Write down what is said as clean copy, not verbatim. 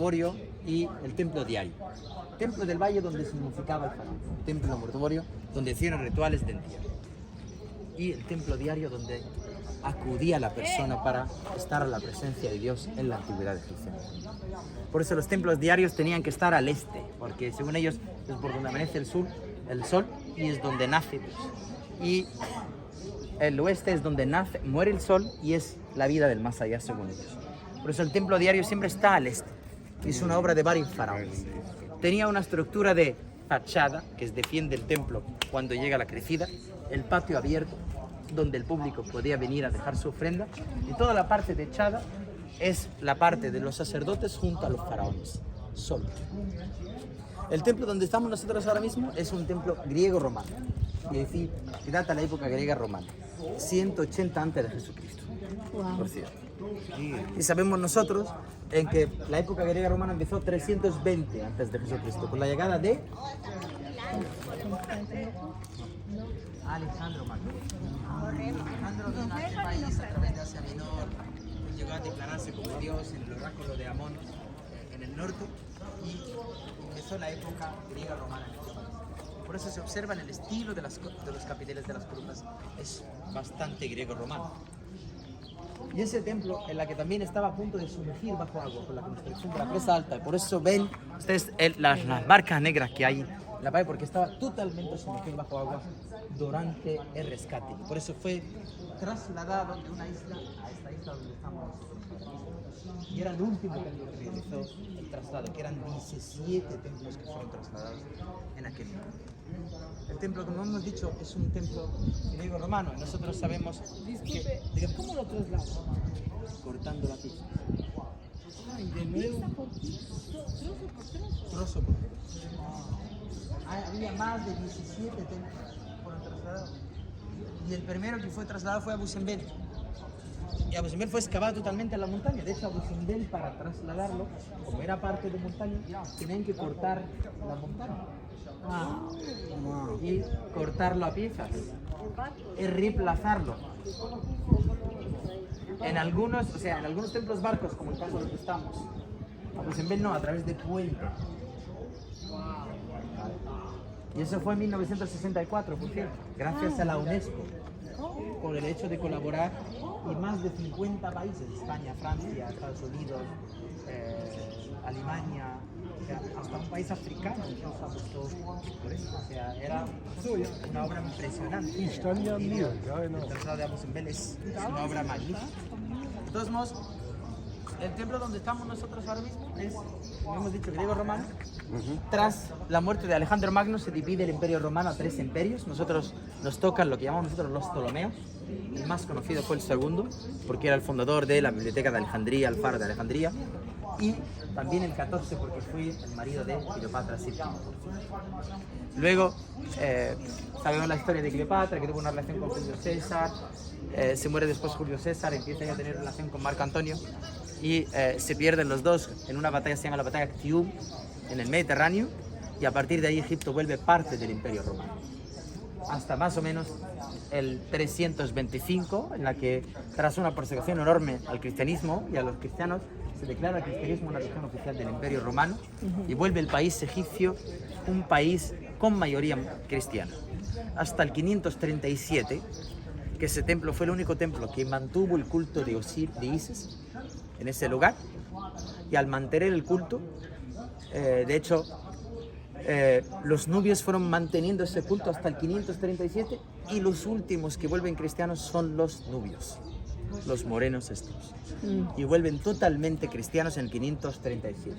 mortuorio y el templo diario. Templo del valle donde se momificaba el faraón. Templo mortuorio donde hicieron rituales de entierro. Y el templo diario donde acudía la persona para estar a la presencia de Dios en la antigüedad egipcia. Por eso los templos diarios tenían que estar al este, porque según ellos es por donde amanece el sol y es donde nace Dios. Y el oeste es donde muere el sol y es la vida del más allá según ellos. Por eso el templo diario siempre está al este. Es una obra de varios faraones. Tenía una estructura de fachada que defiende el templo cuando llega la crecida, el patio abierto donde el público podía venir a dejar su ofrenda, y toda la parte techada es la parte de los sacerdotes junto a los faraones, solo. El templo donde estamos nosotros ahora mismo es un templo griego-romano, es decir, que data la época griega-romana, 180 antes de Jesucristo, por cierto. Y sabemos nosotros en que la época griega-romana empezó 320 antes de Jesucristo, con la llegada de Alejandro Magno. Alejandro vino a este país a través de Asia Menor, llegó a declararse como Dios en el oráculo de Amón en el norte y empezó la época griega-romana en este país. Por eso se observa en el estilo de los capiteles de las columnas, es bastante griego-romano. Y ese templo en la que también estaba a punto de sumergir bajo agua con la construcción de la presa alta, y por eso ven ustedes las marcas negras que hay en la pared, porque estaba totalmente sumergido bajo agua durante el rescate. Por eso fue trasladado de una isla a esta isla donde estamos nosotros. Y era el último templo que realizó el traslado, que eran 17 templos que fueron trasladados en aquel tiempo. El templo, como hemos dicho, es un templo griego-romano. Nosotros sabemos que... ¿Cómo lo trasladan? Cortando la pieza. Ay, de nuevo. Trozo por trozo. Había más de 17 templos que fueron trasladados. Y el primero que fue trasladado fue Abu Simbel. Y Abu Simbel fue excavado totalmente en la montaña. De hecho, Abu Simbel, para trasladarlo, como era parte de montaña, tenían que cortar la montaña. Y cortarlo a piezas. Y reemplazarlo. En algunos templos barcos, como el caso de los que estamos, Abu Simbel no, a través de puentes. Y eso fue en 1964, por cierto, gracias a la UNESCO, por el hecho de colaborar, y más de 50 países, España, Francia, Estados Unidos, Alemania, hasta un país africano incluso apostó por eso. O sea, era una obra impresionante. El trazado de Abu Simbel es una obra magnífica. De todos modos, el templo donde estamos nosotros ahora mismo es, como hemos dicho, griego-romano. Tras la muerte de Alejandro Magno se divide el imperio romano a 3 imperios. Nosotros nos tocan lo que llamamos nosotros los Ptolomeos. El más conocido fue el segundo, porque era el fundador de la biblioteca de Alejandría, el faro de Alejandría. Y también el 14, porque fue el marido de Cleopatra VII. Luego, sabemos la historia de Cleopatra, que tuvo una relación con Julio César. Se muere después Julio César, empieza ya a tener relación con Marco Antonio. Y se pierden los dos en una batalla que se llama la batalla Actium en el Mediterráneo, y a partir de ahí Egipto vuelve parte del Imperio Romano hasta más o menos el 325, en la que tras una persecución enorme al cristianismo y a los cristianos se declara el cristianismo una religión oficial del Imperio Romano y vuelve el país egipcio un país con mayoría cristiana hasta el 537, que ese templo fue el único templo que mantuvo el culto de Isis en ese lugar. Y al mantener el culto, de hecho, los nubios fueron manteniendo ese culto hasta el 537, y los últimos que vuelven cristianos son los nubios, los morenos estos, y vuelven totalmente cristianos en el 537.